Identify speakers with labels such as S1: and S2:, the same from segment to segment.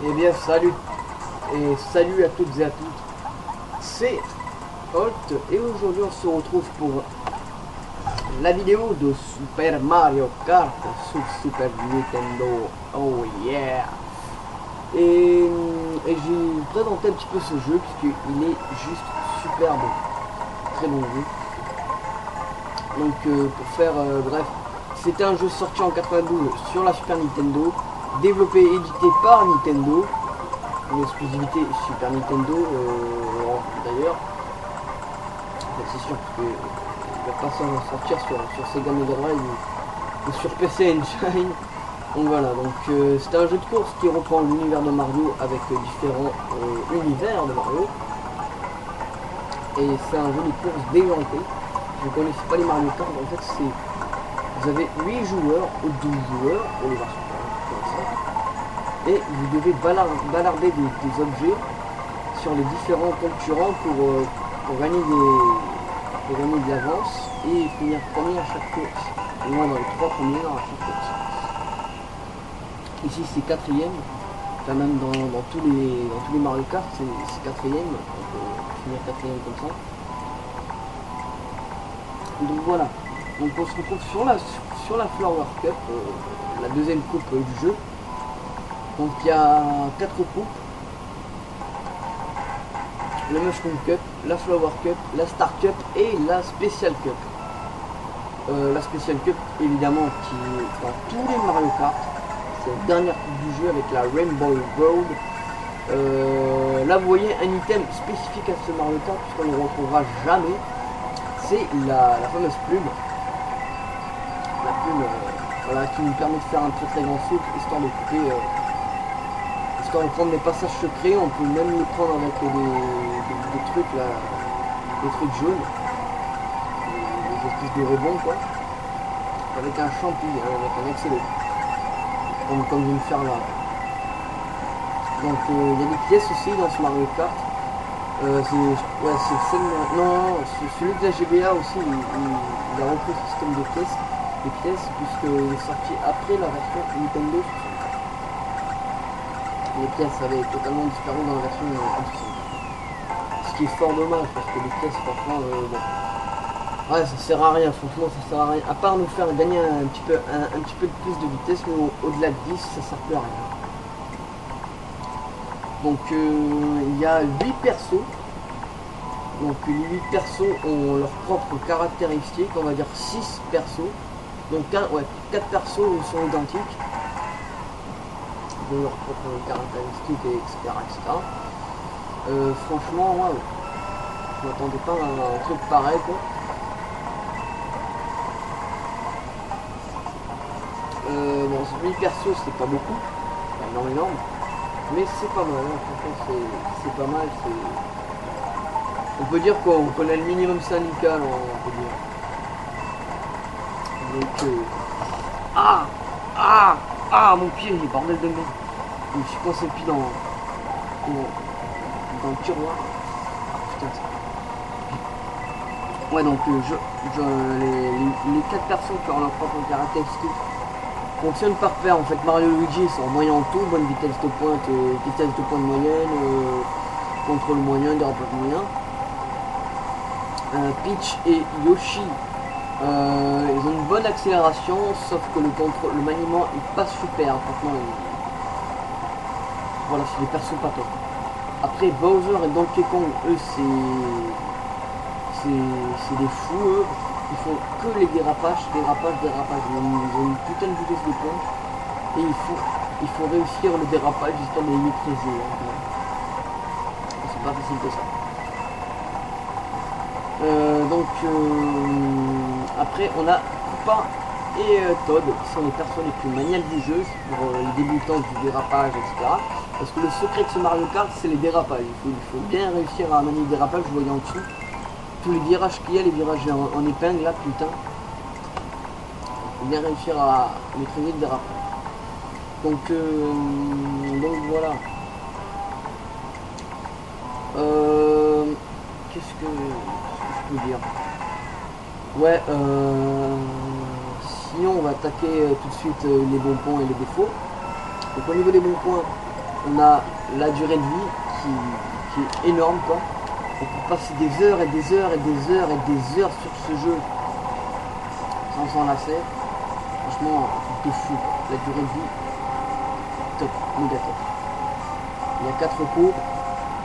S1: Eh bien salut et salut à toutes et à tous, c'est Holt et aujourd'hui on se retrouve pour la vidéo de Super Mario Kart sur Super Nintendo. Oh yeah. Et j'ai présenté un petit peu ce jeu puisqu'il est juste super bon, très bon jeu. Donc pour faire bref, c'était un jeu sorti en 92 sur la Super Nintendo, développé et édité par Nintendo. Une exclusivité Super Nintendo d'ailleurs, c'est sûr qu'il ne va pas s'en sortir sur Sega Mega Drive ou sur PC Engine. Donc voilà, donc c'est un jeu de course qui reprend l'univers de Mario avec différents univers de Mario. Et c'est un jeu de course déjanté. Je ne connaissais pas les Mario Kart, en fait vous avez 8 joueurs ou 12 joueurs pour les versions comme ça. Et vous devez balarder des objets sur les différents concurrents pour gagner de l'avance et finir premier à chaque course. Au moins dans les 3 premiers à chaque course. Ici c'est 4ème, enfin même dans tous les Mario Kart c'est 4ème, on peut finir 4ème comme ça. Donc voilà, donc on se retrouve sur la Flower Cup, la deuxième coupe du jeu. Donc il y a 4 coupes. Le Mushroom Cup, la Flower Cup, la Star Cup et la Special Cup. La Special Cup évidemment qui est dans tous les Mario Kart. C'est la dernière coupe du jeu avec la Rainbow Road. Là vous voyez un item spécifique à ce Mario Kart puisqu'on ne le retrouvera jamais. C'est la fameuse plume. La plume voilà, qui nous permet de faire un très grand saut histoire de couper. Histoire de prendre des passages secrets, on peut même le prendre avec des trucs là, des trucs jaunes, des espèces de rebonds quoi, avec un champi, avec un accéléré, comme je viens de faire là. Donc il y a des pièces aussi dans ce Mario Kart. C'est celui de la GBA aussi, il a repris le système de pièces, puisqu'il est sorti après la version Nintendo 64. Les pièces avaient totalement disparu dans la version N64. Ce qui est fort dommage parce que les pièces franchement bon. Ouais, ça sert à rien, franchement ça sert à rien. À part nous faire gagner un petit peu de plus de vitesse, mais au-delà de 10 ça sert plus à rien. Donc il y a 8 persos. Donc les 8 persos ont leurs propres caractéristiques, on va dire 6 persos. Donc 4 persos sont identiques. De leurs propres caractéristiques, etc. Franchement, ouais, je m'attendais pas à un truc pareil quoi. Bon, 1000 persos c'est pas beaucoup, pas énorme, mais c'est pas mal, hein. Franchement c'est pas mal, on peut dire quoi, on connaît le minimum syndical, on peut dire. Donc mon pied, bordel de merde. Je me suis coincé le pied dans le tiroir. Ah putain. Ouais donc les 4 personnes qui ont leur propre caractéristique fonctionnent par paire. En fait Mario et Luigi sont moyen en tout, bonne vitesse de pointe moyenne, contrôle moyen, dérapage moyen. Peach et Yoshi ils ont une bonne accélération, sauf que le maniement est pas super, franchement. Voilà, c'est des persos pas top. Après Bowser et Donkey Kong, eux c'est des fous, eux. Ils font que les dérapages. Ils ont une putain de vitesse de pointe. Et il faut réussir le dérapage histoire de les maîtriser. C'est pas facile que ça. Après on a Koopa et Toad qui sont les personnes les plus maniaques du jeu pour les débutants du dérapage, etc. Parce que le secret de ce Mario Kart c'est les dérapages. Il faut bien réussir à manier le dérapage. Vous voyez en dessous tous les virages qu'il y a, les virages en épingle là, putain. Il faut bien réussir à maîtriser le dérapage. Donc voilà. Qu'est-ce que je peux dire? Ouais, sinon on va attaquer tout de suite les bons points et les défauts. Donc au niveau des bons points, on a la durée de vie qui est énorme quoi. On peut passer des heures et des heures et des heures et des heures sur ce jeu sans s'en lasser. Franchement, un truc de fou quoi. La durée de vie, top, méga top. Il y a 4 cours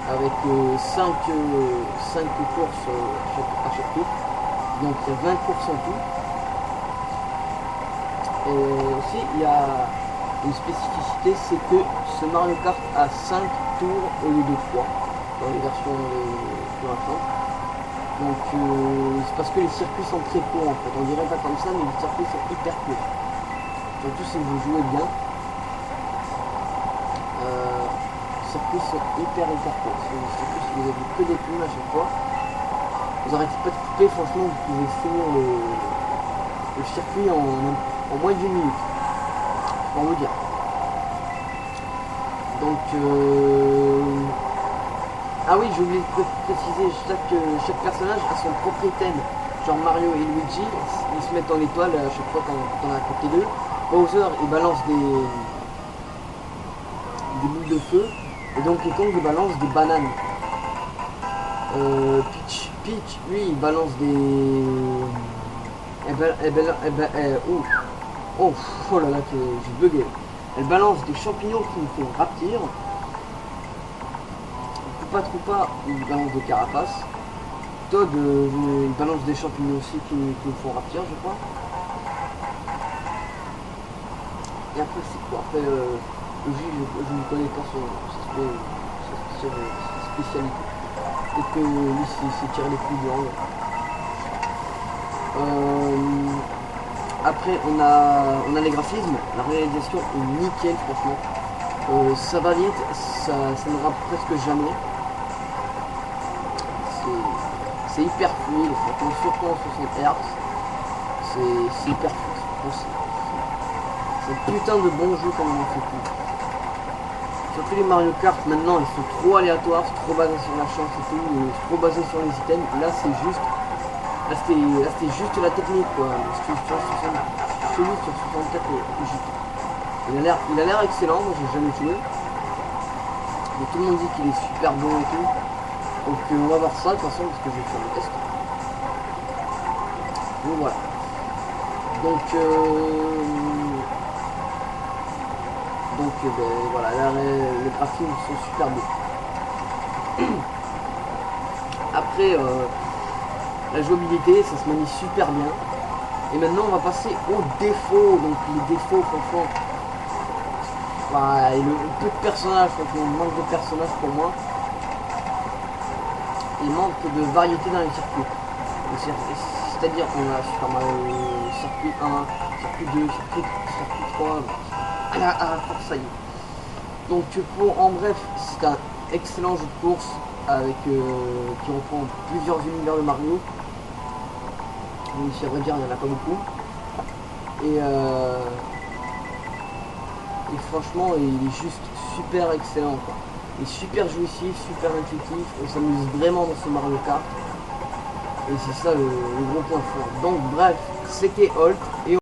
S1: avec 5 courses à chaque tour. Donc il y a 20 courses en tout. Et aussi il y a une spécificité, c'est que ce Mario Kart a 5 tours au lieu de 3 dans les versions plus récentes. Donc c'est parce que les circuits sont très courts en fait. On dirait pas comme ça, mais les circuits sont hyper courts. Surtout si vous jouez bien. Les circuits sont hyper courts. Si vous avez que des plumes à chaque fois, vous arrêtez pas de couper, franchement vous pouvez finir le circuit en moins d'une minute. Pour vous dire. Donc ah oui, j'ai oublié de préciser, chaque personnage a son propre item. Genre Mario et Luigi, ils se mettent en étoile à chaque fois quand on est à côté d'eux. Bowser, il balance des boules de feu. Et donc les Kong, il balance des bananes. Peach, lui, il balance des... Oh là là, j'ai bugué. Elle balance des champignons qui me font raptir. Koopa, il balance des carapaces. Toad, il balance des champignons aussi qui me font raptir, je crois. Et après, c'est quoi? Après, Luigi, je ne connais pas sa spécialité. Peut-être que lui, c'est tirer les coups du rang. Après on a les graphismes, la réalisation est nickel franchement. Ça va vite, ça ne rate presque jamais. C'est hyper fluide, ça tourne surtout en 60 Hz. C'est hyper fluide. C'est un putain de bon jeu comme on en fait plus. Surtout les Mario Kart maintenant ils sont trop aléatoires, c'est trop basé sur la chance et tout, c'est trop basé sur les items. Là c'est juste. Là c'était juste la technique quoi. Celui sur 64 il a l'air excellent, moi j'ai jamais joué. Mais tout le monde dit qu'il est super bon et tout. Donc on va voir ça de toute façon parce que je vais faire le test. Donc voilà. Donc voilà, là, les graphismes sont super beaux. Après la jouabilité, ça se manie super bien. Et maintenant on va passer aux défauts. Donc les défauts franchement, et le peu de personnages, franchement, il manque de personnages pour moi. Il manque de variété dans les circuits. C'est-à-dire qu'on a Super Mario circuit 1, circuit 2, circuit 3. Ça y est. Donc en bref, c'est un excellent jeu de course avec qui reprend plusieurs univers de Mario. Même si à vrai dire il n'y en a pas beaucoup. Et franchement il est juste super excellent quoi. Il est super jouissif, super intuitif, on s'amuse vraiment dans ce Mario Kart. Et c'est ça le gros point fort. Donc bref, c'était Holt et